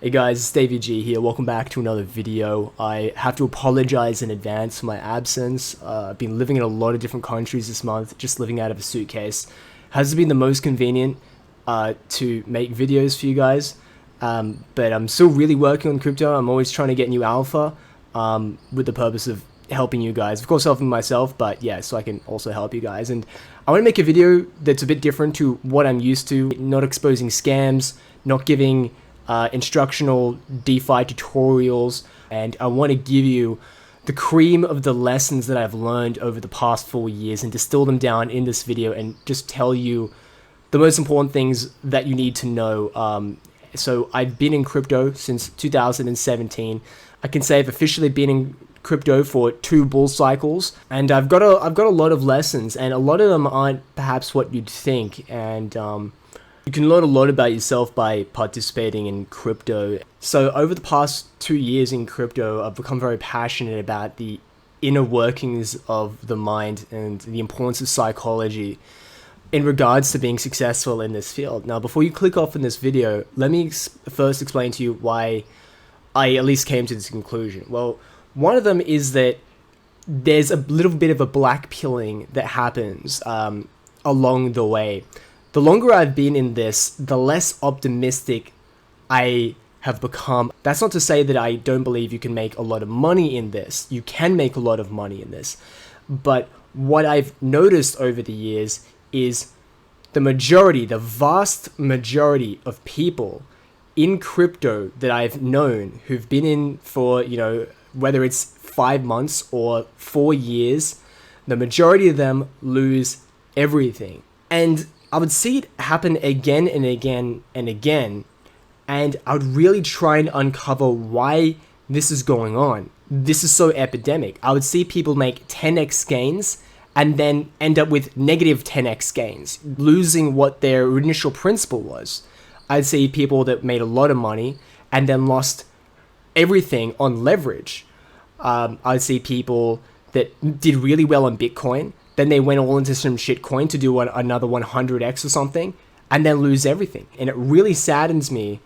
Hey guys, it's Davey G here. Welcome back to another video. I have to apologize in advance for my absence. I've been living in a lot of different countries this month, just living out of a suitcase. Hasn't been the most convenient to make videos for you guys, but I'm still really working on crypto. I'm always trying to get new alpha with the purpose of helping you guys. Of course, helping myself, but yeah, so I can also help you guys. And I want to make a video that's a bit different to what I'm used to, not exposing scams, not giving instructional DeFi tutorials, and I want to give you the cream of the lessons that I've learned over the past 4 years and distill them down in this video and just tell you the most important things that you need to know. So I've been in crypto since 2017. I can say I've officially been in crypto for 2 bull cycles, and I've got a lot of lessons, and a lot of them aren't perhaps what you'd think, and you can learn a lot about yourself by participating in crypto. So over the past 2 years in crypto, I've become very passionate about the inner workings of the mind and the importance of psychology in regards to being successful in this field. Now, before you click off in this video, let me first explain to you why I at least came to this conclusion. Well, one of them is that there's a little bit of a black pilling that happens along the way. The longer I've been in this, the less optimistic I have become. That's not to say that I don't believe you can make a lot of money in this. You can make a lot of money in this. But what I've noticed over the years is the vast majority of people in crypto that I've known who've been in for, whether it's 5 months or 4 years, the majority of them lose everything. And I would see it happen again and again and again, and I would really try and uncover why this is going on. This is so epidemic. I would see people make 10x gains and then end up with negative 10x gains, losing what their initial principle was. I'd see people that made a lot of money and then lost everything on leverage. I'd see people that did really well on Bitcoin, then they went all into some shitcoin to do another 100x or something, and then lose everything. And it really saddens me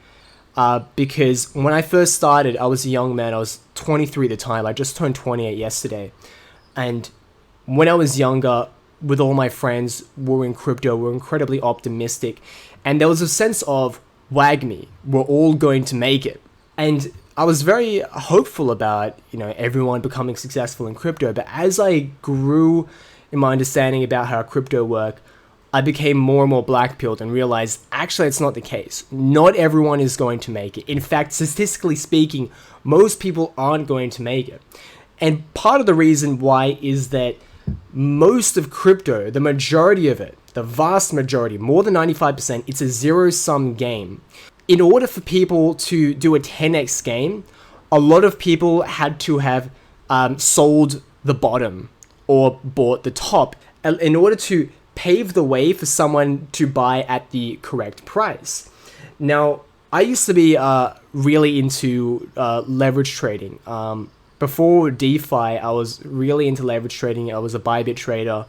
because when I first started, I was a young man. I was 23 at the time. I just turned 28 yesterday. And when I was younger, with all my friends, we were in crypto, we were incredibly optimistic. And there was a sense of, wag me, we're all going to make it. And I was very hopeful about, everyone becoming successful in crypto. But as I grew in my understanding about how crypto work, I became more and more black-pilled and realized actually it's not the case. Not everyone is going to make it. In fact, statistically speaking, most people aren't going to make it. And part of the reason why is that most of crypto, the majority of it, the vast majority, more than 95%, it's a zero-sum game. In order for people to do a 10x game, a lot of people had to have sold the bottom or bought the top in order to pave the way for someone to buy at the correct price. Now, I used to be really into leverage trading. Before DeFi, I was really into leverage trading. I was a Bybit trader,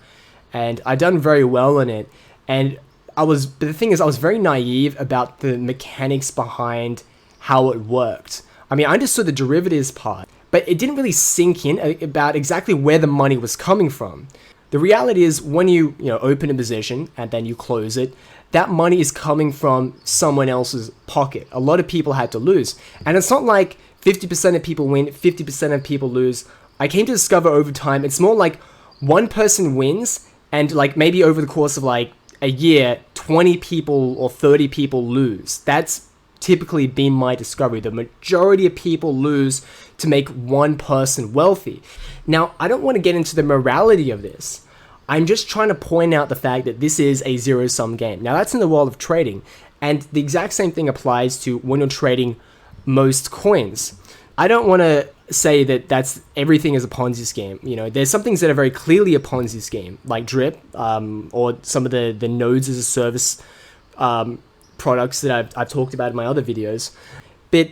and I'd done very well in it. And but the thing is, I was very naive about the mechanics behind how it worked. I mean, I understood the derivatives part, but it didn't really sink in about exactly where the money was coming from. The reality is when you open a position and then you close it, that money is coming from someone else's pocket. A lot of people had to lose. And it's not like 50% of people win, 50% of people lose. I came to discover over time, it's more like one person wins and maybe over the course of a year, 20 people or 30 people lose. That's typically been my discovery. The majority of people lose to make one person wealthy. Now, I don't want to get into the morality of this. I'm just trying to point out the fact that this is a zero-sum game. Now, that's in the world of trading, and the exact same thing applies to when you're trading most coins. I don't want to say that everything is a Ponzi scheme. There's some things that are very clearly a Ponzi scheme, like Drip, or some of the nodes as a service products that I've talked about in my other videos. But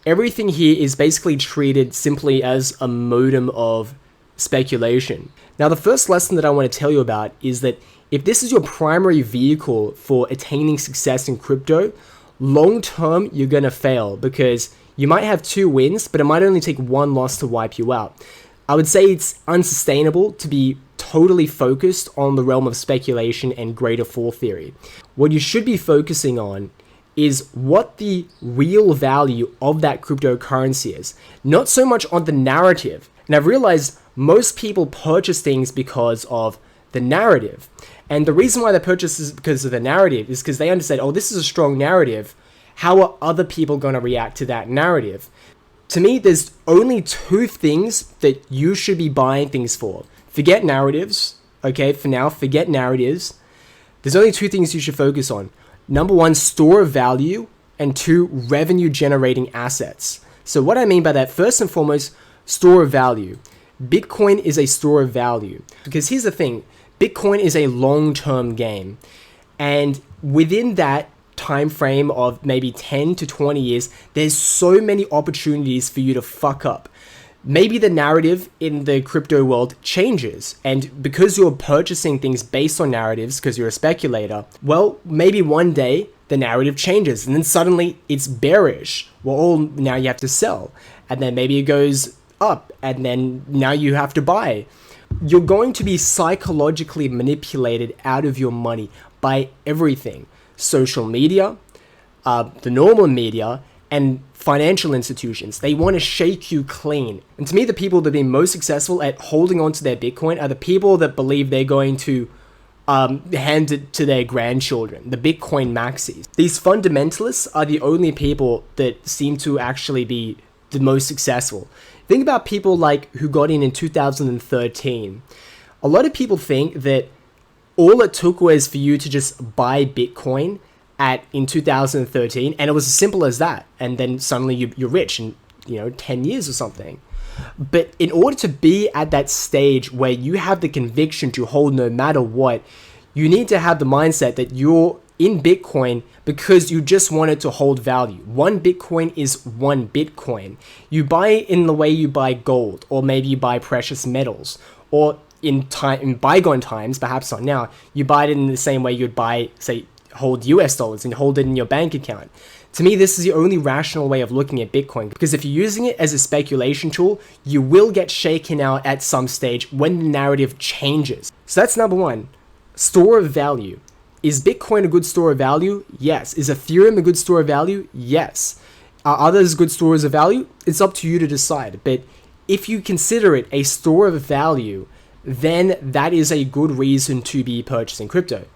everything here is basically treated simply as a modem of speculation. Now, the first lesson that I want to tell you about is that if this is your primary vehicle for attaining success in crypto, long term, you're going to fail because you might have 2 wins, but it might only take 1 loss to wipe you out. I would say it's unsustainable to be totally focused on the realm of speculation and greater fool theory. What you should be focusing on is what the real value of that cryptocurrency is, not so much on the narrative. And I've realized most people purchase things because of the narrative. And the reason why they purchase is because of the narrative is because they understand, oh, this is a strong narrative. How are other people going to react to that narrative? To me, there's only 2 things that you should be buying things for. Forget narratives, okay? For now, forget narratives. There's only 2 things you should focus on. Number 1, store of value, and 2, revenue generating assets. So what I mean by that, first and foremost, store of value. Bitcoin is a store of value. Because here's the thing, Bitcoin is a long-term game. And within that time frame of maybe 10 to 20 years, there's so many opportunities for you to fuck up. Maybe the narrative in the crypto world changes, and because you're purchasing things based on narratives because you're a speculator, well, maybe one day the narrative changes and then suddenly it's bearish. Well, now you have to sell, and then maybe it goes up and then now you have to buy. You're going to be psychologically manipulated out of your money by everything. Social media, the normal media, and financial institutions. They want to shake you clean. And to me, the people that have been most successful at holding on to their Bitcoin are the people that believe they're going to hand it to their grandchildren, the Bitcoin maxis. These fundamentalists are the only people that seem to actually be the most successful. Think about people like who got in 2013. A lot of people think that all it took was for you to just buy Bitcoin in 2013, and it was as simple as that, and then suddenly you're rich in 10 years or something. But in order to be at that stage where you have the conviction to hold no matter what, you need to have the mindset that you're in Bitcoin because you just want it to hold value. 1 Bitcoin is 1 Bitcoin. You buy it in the way you buy gold, or maybe you buy precious metals, or in bygone times, perhaps not now, you buy it in the same way you'd buy, say, hold US dollars and hold it in your bank account. To me, this is the only rational way of looking at Bitcoin, because if you're using it as a speculation tool, you will get shaken out at some stage when the narrative changes. So that's number 1, store of value. Is Bitcoin a good store of value? Yes. Is Ethereum a good store of value? Yes. Are others good stores of value? It's up to you to decide. But if you consider it a store of value, then that is a good reason to be purchasing crypto.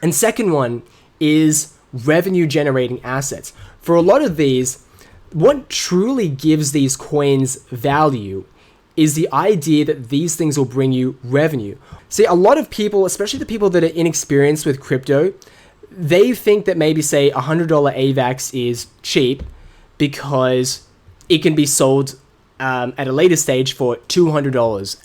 And second one is revenue generating assets. For a lot of these, what truly gives these coins value is the idea that these things will bring you revenue. See, a lot of people, especially the people that are inexperienced with crypto, they think that maybe say $100 AVAX is cheap because it can be sold at a later stage for $200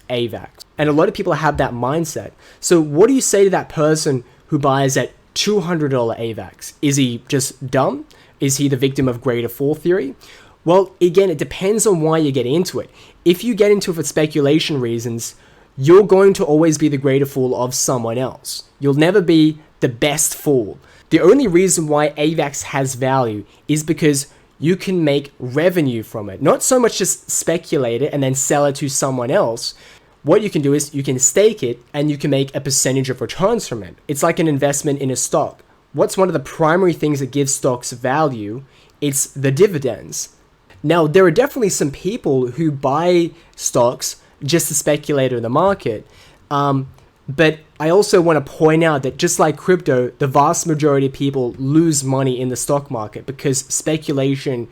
AVAX. And a lot of people have that mindset. So what do you say to that person who buys at $200 AVAX? Is he just dumb? Is he the victim of greater fool theory? Well, again, it depends on why you get into it. If you get into it for speculation reasons, you're going to always be the greater fool of someone else. You'll never be the best fool. The only reason why AVAX has value is because you can make revenue from it. Not so much just speculate it and then sell it to someone else. What you can do is you can stake it and you can make a percentage of returns from it. It's like an investment in a stock. What's one of the primary things that gives stocks value? It's the dividends. Now, there are definitely some people who buy stocks just to speculate in the market. But I also want to point out that just like crypto, the vast majority of people lose money in the stock market because speculation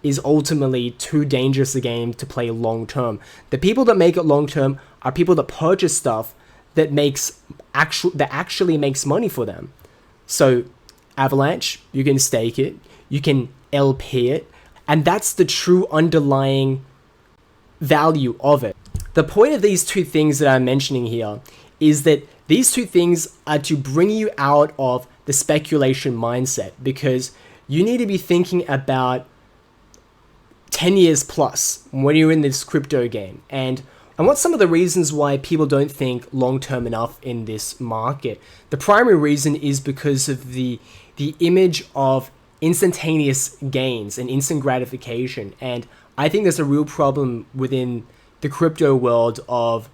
is ultimately too dangerous a game to play long term. The people that make it long term are people that purchase stuff that actually makes money for them. So Avalanche, you can stake it, you can LP it, and that's the true underlying value of it. The point of these 2 things that I'm mentioning here is that these 2 things are to bring you out of the speculation mindset, because you need to be thinking about 10 years plus when you're in this crypto game. And what's some of the reasons why people don't think long-term enough in this market? The primary reason is because of the image of instantaneous gains and instant gratification. And I think there's a real problem within the crypto world of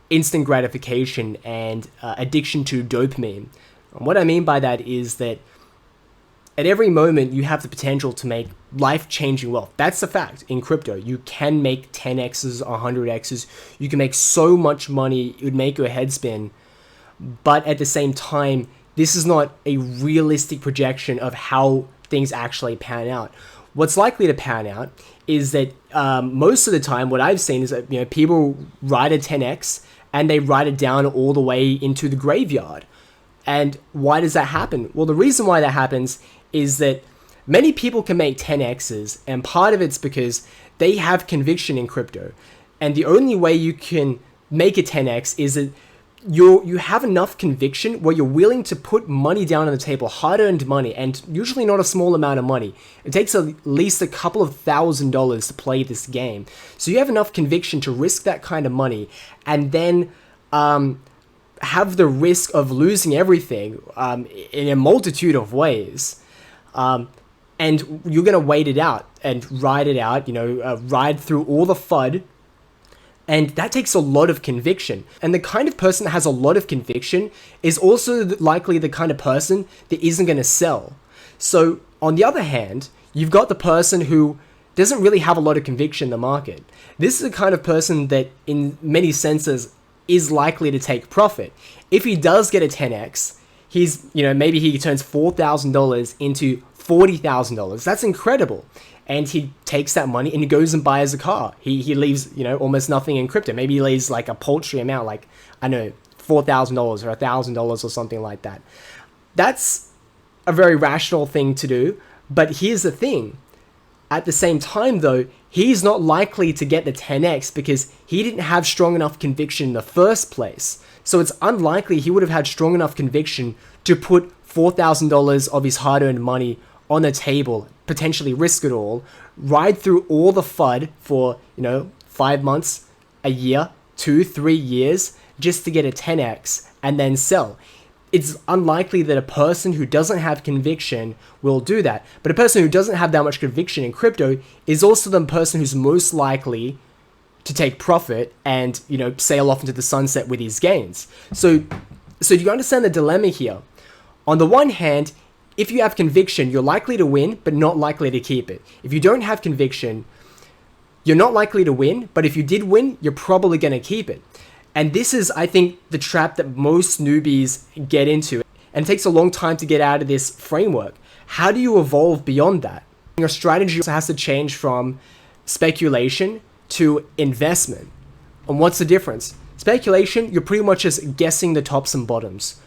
instant gratification and addiction to dopamine. And what I mean by that is that at every moment you have the potential to make life-changing wealth. That's a fact in crypto. You can make 10x's, 100x's. You can make so much money, it would make your head spin. But at the same time, this is not a realistic projection of how things actually pan out. What's likely to pan out is that most of the time, what I've seen is that people ride a 10x and they write it down all the way into the graveyard. And why does that happen? Well, the reason why that happens is that many people can make 10x's, and part of it's because they have conviction in crypto. And the only way you can make a 10x is that you have enough conviction where you're willing to put money down on the table, hard-earned money, and usually not a small amount of money. It takes at least a couple of $1,000s to play this game. So you have enough conviction to risk that kind of money, and then have the risk of losing everything in a multitude of ways. And you're going to wait it out and ride it out, ride through all the FUD. And that takes a lot of conviction. And the kind of person that has a lot of conviction is also likely the kind of person that isn't going to sell. So on the other hand, you've got the person who doesn't really have a lot of conviction in the market. This is the kind of person that in many senses is likely to take profit. If he does get a 10x, maybe he turns $4,000 into $40,000. That's incredible. And he takes that money and he goes and buys a car. He leaves, almost nothing in crypto. Maybe he leaves like a paltry amount, like, I know, $4,000 or $1,000 or something like that. That's a very rational thing to do. But here's the thing. At the same time, though, he's not likely to get the 10x because he didn't have strong enough conviction in the first place. So it's unlikely he would have had strong enough conviction to put $4,000 of his hard-earned money on the table, potentially risk it all, ride through all the FUD for, 5 months, a year, 2-3 years, just to get a 10x and then sell. It's unlikely that a person who doesn't have conviction will do that. But a person who doesn't have that much conviction in crypto is also the person who's most likely to take profit and, sail off into the sunset with his gains. So do you understand the dilemma here? On the one hand, if you have conviction, you're likely to win, but not likely to keep it. If you don't have conviction, you're not likely to win, but if you did win, you're probably going to keep it. And this is, I think, the trap that most newbies get into. And it takes a long time to get out of this framework. How do you evolve beyond that? Your strategy also has to change from speculation to investment. And what's the difference? Speculation, you're pretty much just guessing the tops and bottoms.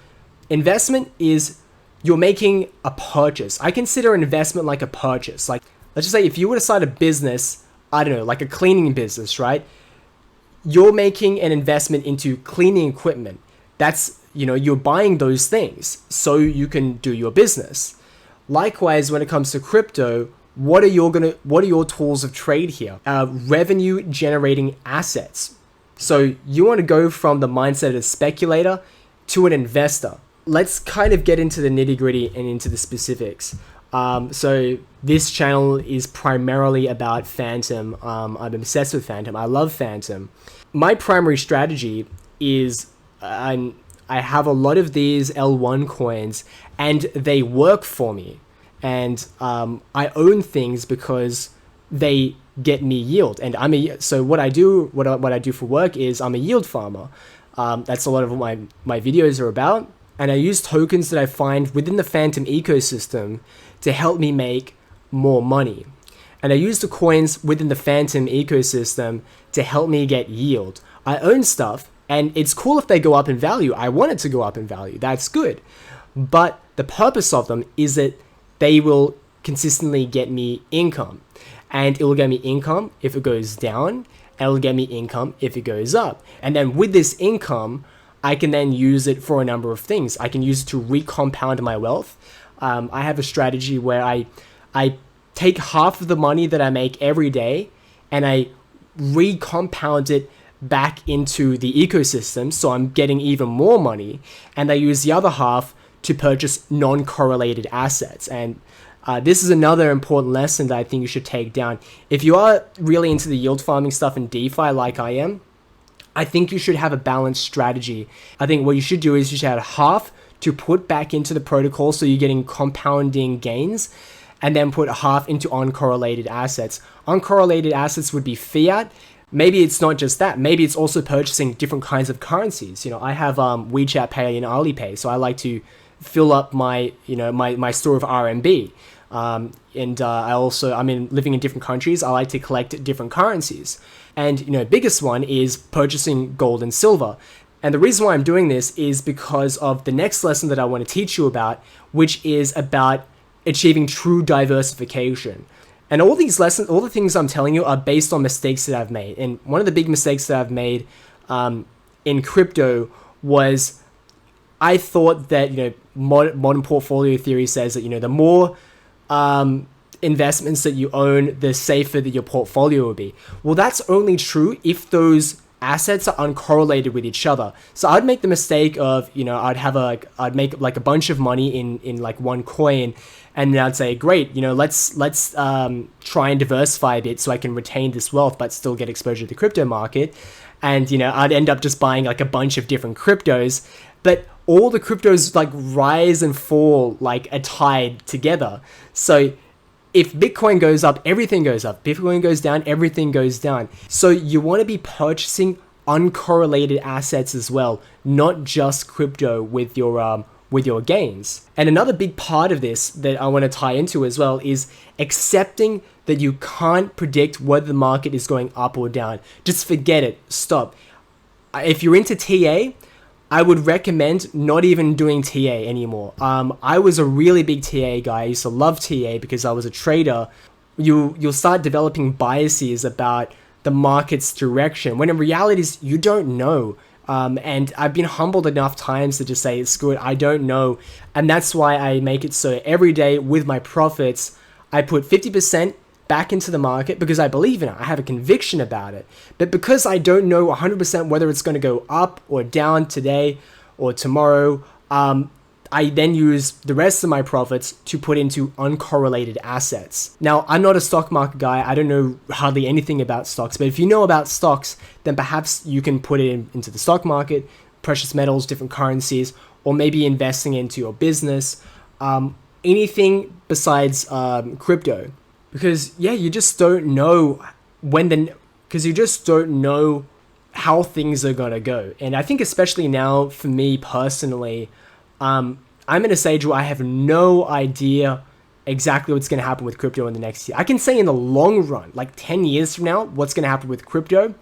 Investment is you're making a purchase. I consider an investment like a purchase. Like, let's just say if you were to start a business, I don't know, like a cleaning business, right? You're making an investment into cleaning equipment. That's, you're buying those things so you can do your business. Likewise, when it comes to crypto, what are your tools of trade here? Revenue generating assets. So you want to go from the mindset of a speculator to an investor. Let's kind of get into the nitty gritty and into the specifics. So this channel is primarily about Phantom. I'm obsessed with Phantom. I love Phantom. My primary strategy is I have a lot of these L1 coins and they work for me. And I own things because they get me yield. And so what I do for work is I'm a yield farmer. That's a lot of what my videos are about. And I use tokens that I find within the Phantom ecosystem to help me make more money. And I use the coins within the Phantom ecosystem to help me get yield. I own stuff, and it's cool if they go up in value. I want it to go up in value. That's good. But the purpose of them is that they will consistently get me income. And it will get me income if it goes down, and it'll get me income if it goes up. And then with this income, I can then use it for a number of things. I can use it to recompound my wealth. I have a strategy where I take half of the money that I make every day and I recompound it back into the ecosystem, so I'm getting even more money, and I use the other half to purchase non-correlated assets. And This is another important lesson that I think you should take down. If you are really into the yield farming stuff in DeFi like I am, I think you should have a balanced strategy. I think what you should do is you should have half to put back into the protocol so you're getting compounding gains, and then put half into uncorrelated assets. Uncorrelated assets would be fiat. Maybe it's not just that. Maybe it's also purchasing different kinds of currencies. I have WeChat Pay and Alipay, so I like to fill up my my store of RMB. Living in different countries, I like to collect different currencies. And biggest one is purchasing gold and silver. And the reason why I'm doing this is because of the next lesson that I want to teach you about, which is about achieving true diversification. And all these lessons, all the things I'm telling you are based on mistakes that I've made. And one of the big mistakes that I've made in crypto was I thought that, modern portfolio theory says that, the more investments that you own, the safer that your portfolio will be. Well, that's only true if those assets are uncorrelated with each other. So I'd make the mistake of, I'd make like a bunch of money in like one coin, and then I'd say, great, let's try and diversify a bit so I can retain this wealth but still get exposure to the crypto market. And I'd end up just buying like a bunch of different cryptos, but all the cryptos like rise and fall like a tide together. So if Bitcoin goes up, everything goes up. Bitcoin goes down, everything goes down. So you want to be purchasing uncorrelated assets as well, not just crypto with your gains. And another big part of this that I want to tie into as well is accepting that you can't predict whether the market is going up or down. Just forget it. Stop. If you're into TA, I would recommend not even doing TA anymore. I was a really big TA guy. I used to love TA because I was a trader. You'll start developing biases about the market's direction, when in reality you don't know. And I've been humbled enough times to just say, screw it, I don't know. And that's why I make it so every day with my profits, I put 50% back into the market because I believe in it. I have a conviction about it. But because I don't know 100% whether it's going to go up or down today or tomorrow, I then use the rest of my profits to put into uncorrelated assets. Now, I'm not a stock market guy. I don't know hardly anything about stocks, but if you know about stocks, then perhaps you can put it into the stock market, precious metals, different currencies, or maybe investing into your business, anything besides crypto. Because you just don't know because you just don't know how things are gonna go. And I think especially now for me personally, I'm in a stage where I have no idea exactly what's gonna happen with crypto in the next year. I can say in the long run, like 10 years from now, what's gonna happen with crypto,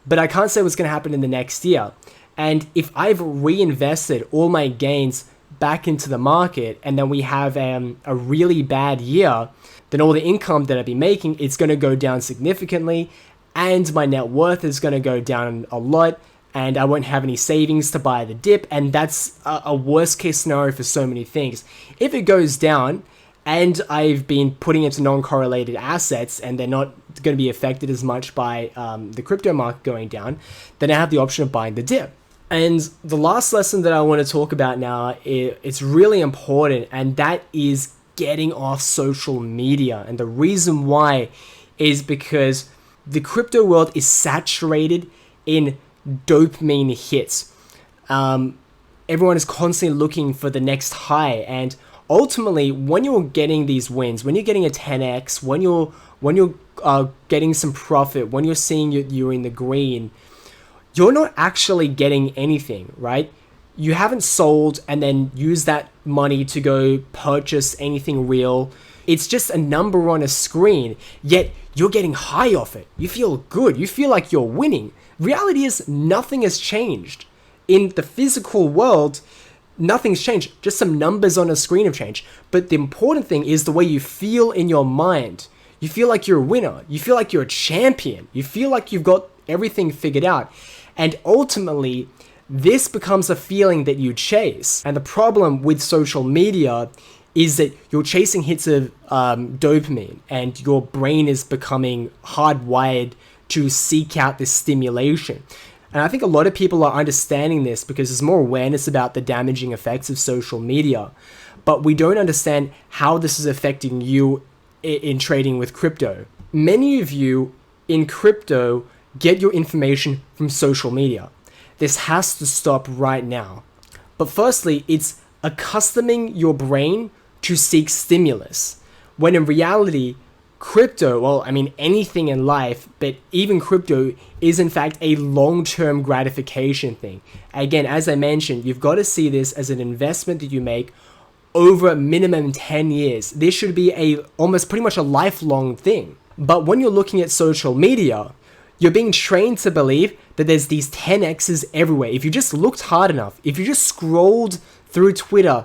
but I can't say what's gonna happen in the next year. And if I've reinvested all my gains back into the market and then we have a really bad year, then all the income that I've been making, it's going to go down significantly, and my net worth is going to go down a lot, and I won't have any savings to buy the dip, and that's a worst case scenario for so many things. If it goes down and I've been putting it into non-correlated assets and they're not going to be affected as much by the crypto market going down, then I have the option of buying the dip. And the last lesson that I want to talk about now, it's really important, and that is getting off social media. And the reason why is because the crypto world is saturated in dopamine hits. Everyone is constantly looking for the next high, and ultimately when you're getting these wins, when you're getting a 10x, when you're getting some profit, when you're seeing you're in the green, you're not actually getting anything, right? You haven't sold and then used that money to go purchase anything real. It's just a number on a screen, yet you're getting high off it. You feel good. You feel like you're winning. Reality is nothing has changed. In the physical world, nothing's changed. Just some numbers on a screen have changed. But the important thing is the way you feel in your mind. You feel like you're a winner. You feel like you're a champion. You feel like you've got everything figured out. And ultimately, this becomes a feeling that you chase. And the problem with social media is that you're chasing hits of dopamine, and your brain is becoming hardwired to seek out this stimulation. And I think a lot of people are understanding this because there's more awareness about the damaging effects of social media. but we don't understand how this is affecting you in trading with crypto. Many of you in crypto get your information from social media. This has to stop right now. But firstly, it's accustoming your brain to seek stimulus, when in reality, crypto, well, I mean, anything in life, but even crypto is in fact a long-term gratification thing. Again, as I mentioned, you've got to see this as an investment that you make over a minimum 10 years. This should be almost pretty much a lifelong thing. But when you're looking at social media, you're being trained to believe that there's these 10x's everywhere. If you just looked hard enough, if you just scrolled through Twitter,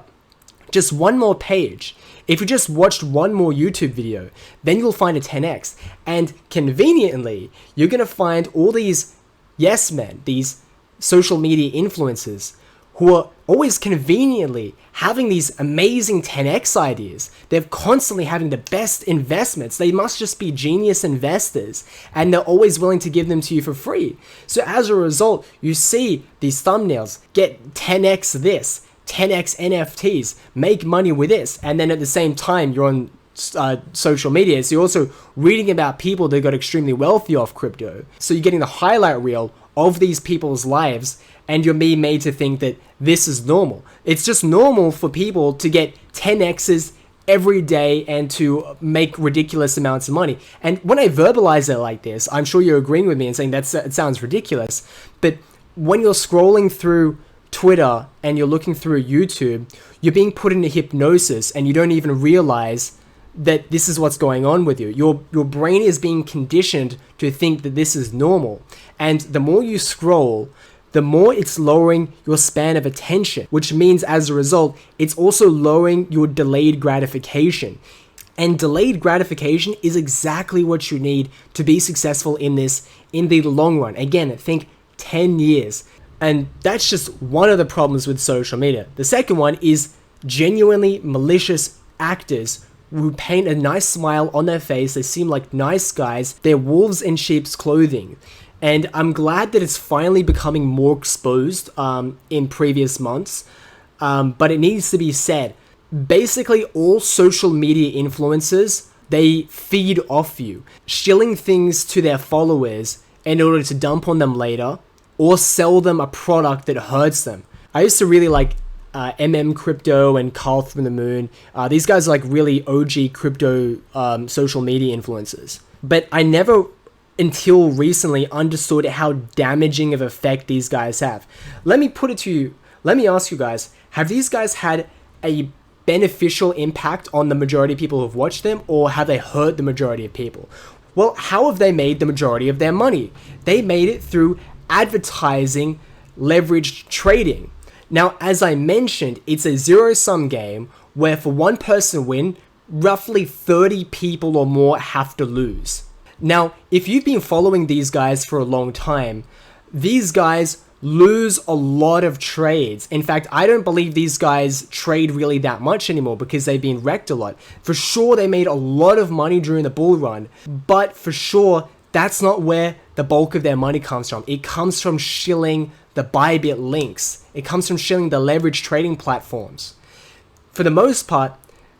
just one more page, if you just watched one more YouTube video, then you'll find a 10x. And conveniently, you're going to find all these yes men, these social media influencers, who are always conveniently having these amazing 10x ideas. They're constantly having the best investments. They must just be genius investors, and they're always willing to give them to you for free. So as a result, you see these thumbnails, get 10x this, 10x NFTs, make money with this, and then at the same time you're on social media, so you're also reading about people that got extremely wealthy off crypto. So you're getting the highlight reel of these people's lives, and you're being made to think that this is normal. It's just normal for people to get 10x's every day and to make ridiculous amounts of money. And when I verbalize it like this, I'm sure you're agreeing with me and saying that it sounds ridiculous. But when you're scrolling through Twitter and you're looking through YouTube, you're being put into hypnosis and you don't even realize that this is what's going on with you. Your brain is being conditioned to think that this is normal. And the more you scroll, the more it's lowering your span of attention, which means as a result, it's also lowering your delayed gratification. And delayed gratification is exactly what you need to be successful in this in the long run. Again, think 10 years. And that's just one of the problems with social media. The second one is genuinely malicious actors who paint a nice smile on their face. They seem like nice guys. They're wolves in sheep's clothing. And I'm glad that it's finally becoming more exposed in previous months. But it needs to be said. Basically, all social media influencers, they feed off you, shilling things to their followers in order to dump on them later, or sell them a product that hurts them. I used to really like Crypto and Carl from the Moon. These guys are like really OG crypto social media influencers. But I never, until recently, understood how damaging of effect these guys have. Let me put it to you. Let me ask you guys, have these guys had a beneficial impact on the majority of people who've watched them, or have they hurt the majority of people? Well, how have they made the majority of their money? They made it through advertising, leveraged trading. Now, as I mentioned, it's a zero-sum game where for one person to win, roughly 30 people or more have to lose. Now, if you've been following these guys for a long time, these guys lose a lot of trades. In fact, I don't believe these guys trade really that much anymore because they've been wrecked a lot. For sure, they made a lot of money during the bull run, but for sure, that's not where the bulk of their money comes from. It comes from shilling the Bybit links. It comes from shilling the leverage trading platforms. For the most part,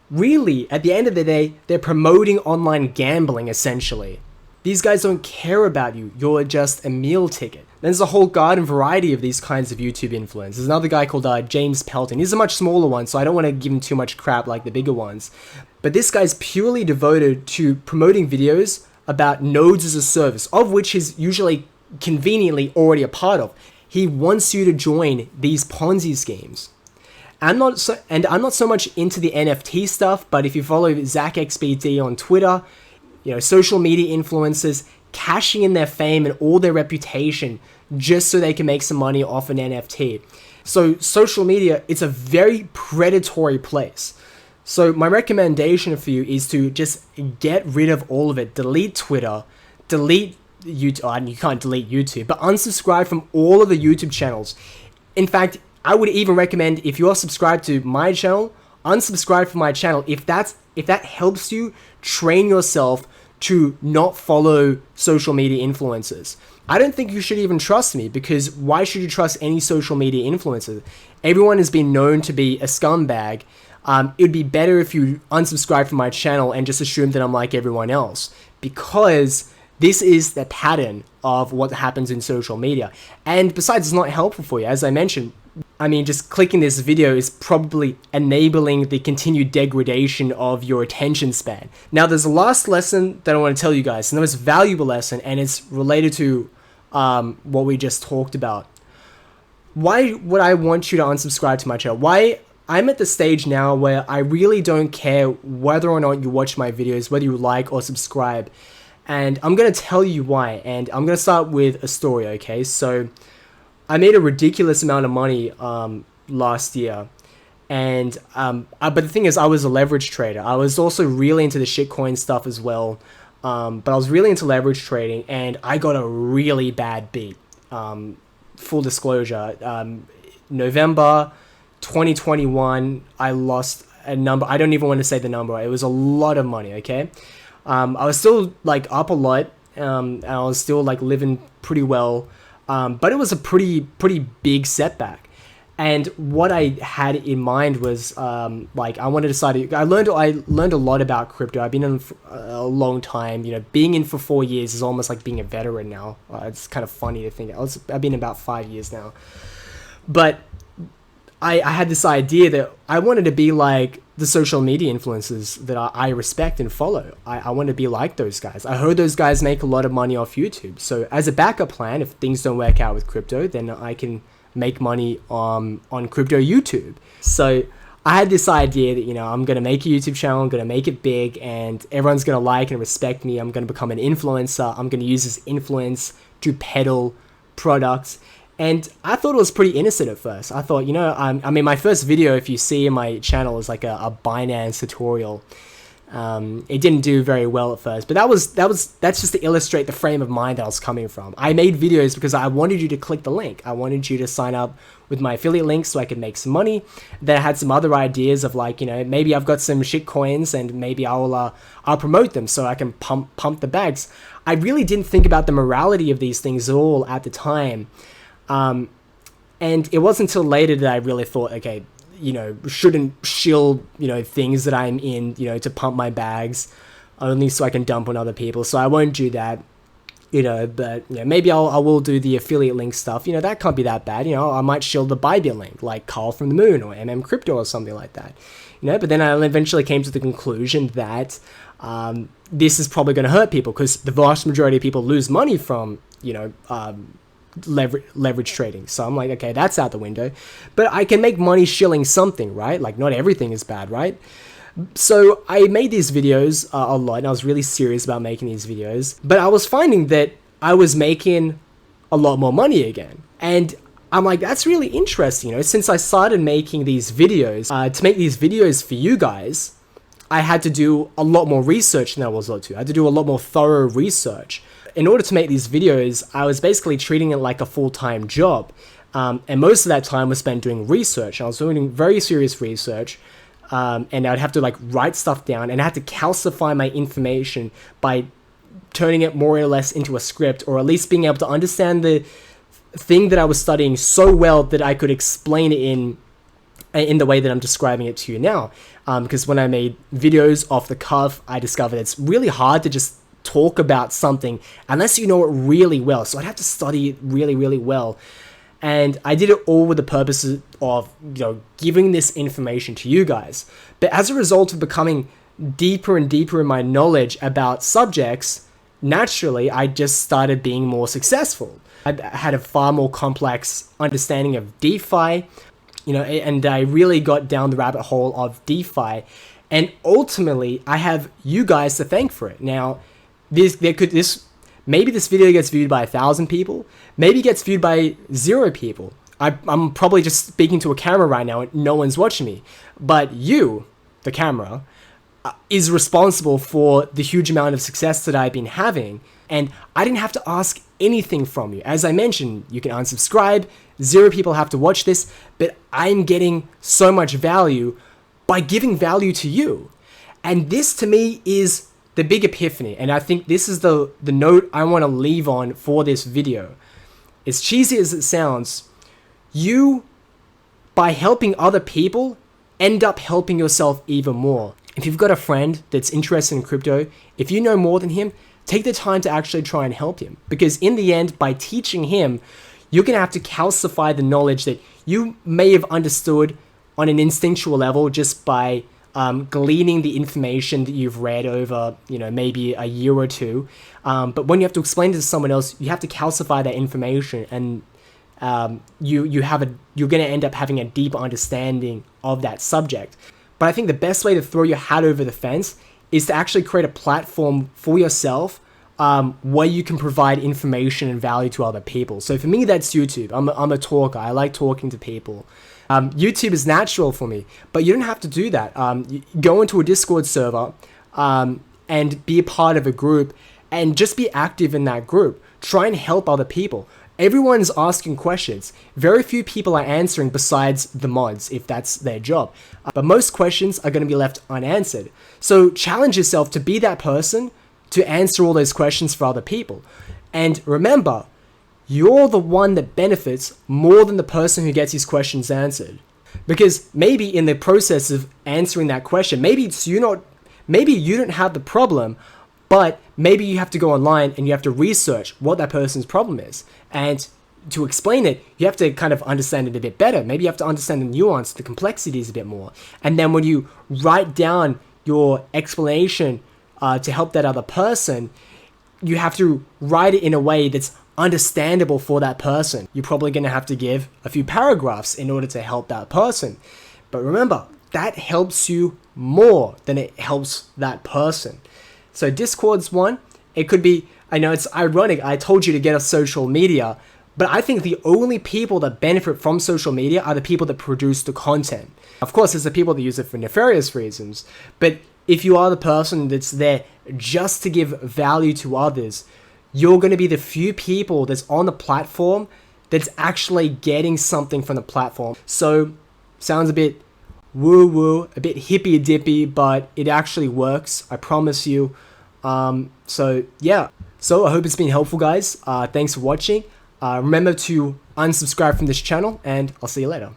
really, at the end of the day, they're promoting online gambling, essentially. These guys don't care about you. You're just a meal ticket. There's a whole garden variety of these kinds of YouTube influencers. There's another guy called James Pelton. He's a much smaller one, so I don't want to give him too much crap like the bigger ones. But this guy's purely devoted to promoting videos about nodes as a service, of which he's usually conveniently already a part of. He wants you to join these Ponzi schemes. I'm not so much into the NFT stuff, but if you follow ZachXBD on Twitter, social media influencers cashing in their fame and all their reputation just so they can make some money off an NFT. So social media, it's a very predatory place. So my recommendation for you is to just get rid of all of it. Delete Twitter, delete YouTube. You can't delete YouTube, but unsubscribe from all of the YouTube channels. In fact, I would even recommend, if you're subscribed to my channel, unsubscribe from my channel. If that helps you train yourself to not follow social media influencers. I don't think you should even trust me, because why should you trust any social media influencer? Everyone has been known to be a scumbag. it would be better if you unsubscribe from my channel and just assume that I'm like everyone else, because this is the pattern of what happens in social media. And besides, it's not helpful for you. As I mentioned, I mean, just clicking this video is probably enabling the continued degradation of your attention span. Now, there's a last lesson that I want to tell you guys, and the most valuable lesson, and it's related to what we just talked about. Why would I want you to unsubscribe to my channel? Why? I'm at the stage now where I really don't care whether or not you watch my videos, whether you like or subscribe. And I'm going to tell you why. And I'm going to start with a story, okay? So I made a ridiculous amount of money last year. And but the thing is, I was a leverage trader. I was also really into the shitcoin stuff as well. But I was really into leverage trading, and I got a really bad beat. Full disclosure, November 2021, I lost a number. I don't even want to say the number. It was a lot of money, okay? I was still like up a lot, and I was still like living pretty well, but it was a pretty big setback. And what I had in mind was like I wanted to start. I learned a lot about crypto. I've been in for a long time. You know, being in for 4 years is almost like being a veteran now. It's kind of funny to think. I've been about 5 years now, but I had this idea that I wanted to be like the social media influencers that I respect and follow. I want to be like those guys. I heard those guys make a lot of money off YouTube. So as a backup plan, if things don't work out with crypto, then I can make money on crypto YouTube. So I had this idea that, you know, I'm going to make a YouTube channel, I'm going to make it big, and everyone's going to like and respect me. I'm going to become an influencer. I'm going to use this influence to peddle products. And I thought it was pretty innocent at first. I thought, you know, I mean, my first video, if you see in my channel, is like a Binance tutorial. It didn't do very well at first, but that's just to illustrate the frame of mind that I was coming from. I made videos because I wanted you to click the link. I wanted you to sign up with my affiliate links so I could make some money. Then I had some other ideas of like, you know, maybe I've got some shit coins and maybe I'll promote them so I can pump the bags. I really didn't think about the morality of these things at all at the time. And it wasn't until later that I really thought, okay, you know, shouldn't shill, you know, things that I'm in, you know, to pump my bags only so I can dump on other people. So I won't do that, you know, but you know, maybe I will do the affiliate link stuff. You know, that can't be that bad. You know, I might shill the Bybit link like Carl from the Moon or Crypto or something like that, you know, but then I eventually came to the conclusion that, this is probably going to hurt people because the vast majority of people lose money from, you know, leverage trading. So I'm like, okay, that's out the window, but I can make money shilling something, right? Like not everything is bad, right? So I made these videos a lot, and I was really serious about making these videos, but I was finding that I was making a lot more money again. And I'm like, that's really interesting. You know, since I started making these videos, to make these videos for you guys, I had to do a lot more research than I was allowed to. I had to do a lot more thorough research. In order to make these videos, I was basically treating it like a full-time job. And most of that time was spent doing research. I was doing very serious research. And I'd have to like write stuff down, and I had to calcify my information by turning it more or less into a script, or at least being able to understand the thing that I was studying so well that I could explain it in the way that I'm describing it to you now. Because when I made videos off the cuff, I discovered it's really hard to just talk about something unless you know it really well. So I'd have to study it really, really well. And I did it all with the purpose of, you know, giving this information to you guys. But as a result of becoming deeper and deeper in my knowledge about subjects, naturally, I just started being more successful. I had a far more complex understanding of DeFi, you know, and I really got down the rabbit hole of DeFi. And ultimately, I have you guys to thank for it. Now, maybe this video gets viewed by 1,000 people, maybe it gets viewed by 0 people. I'm probably just speaking to a camera right now and no one's watching me. But you, the camera, is responsible for the huge amount of success that I've been having. And I didn't have to ask anything from you. As I mentioned, you can unsubscribe, 0 people have to watch this, but I'm getting so much value by giving value to you. And this to me is the big epiphany, and I think this is the note I want to leave on for this video. As cheesy as it sounds, you, by helping other people, end up helping yourself even more. If you've got a friend that's interested in crypto, if you know more than him, take the time to actually try and help him. Because in the end, by teaching him, you're going to have to calcify the knowledge that you may have understood on an instinctual level just by gleaning the information that you've read over, maybe a year or two. But when you have to explain it to someone else, you have to calcify that information, and you're going to end up having a deeper understanding of that subject. But I think the best way to throw your hat over the fence is to actually create a platform for yourself where you can provide information and value to other people. So for me, that's YouTube. I'm a talker. I like talking to people. YouTube is natural for me, but you don't have to do that. You go into a Discord server and be a part of a group and just be active in that group. Try and help other people. Everyone's asking questions. Very few people are answering besides the mods, if that's their job. But most questions are going to be left unanswered. So challenge yourself to be that person to answer all those questions for other people. And remember, you're the one that benefits more than the person who gets his questions answered. Because maybe in the process of answering that question, maybe you don't have the problem, but maybe you have to go online and you have to research what that person's problem is. And to explain it, you have to kind of understand it a bit better. Maybe you have to understand the nuance, the complexities a bit more. And then when you write down your explanation to help that other person, you have to write it in a way that's understandable for that person. You're probably going to have to give a few paragraphs in order to help that person. But remember, that helps you more than it helps that person. So Discord's one. It could be, I know it's ironic, I told you to get off social media, but I think the only people that benefit from social media are the people that produce the content. Of course, there's the people that use it for nefarious reasons, but if you are the person that's there just to give value to others, you're going to be the few people that's on the platform that's actually getting something from the platform. So, sounds a bit woo-woo, a bit hippy-dippy, but it actually works, I promise you. So, yeah. So, I hope it's been helpful, guys. Thanks for watching. Remember to unsubscribe from this channel, and I'll see you later.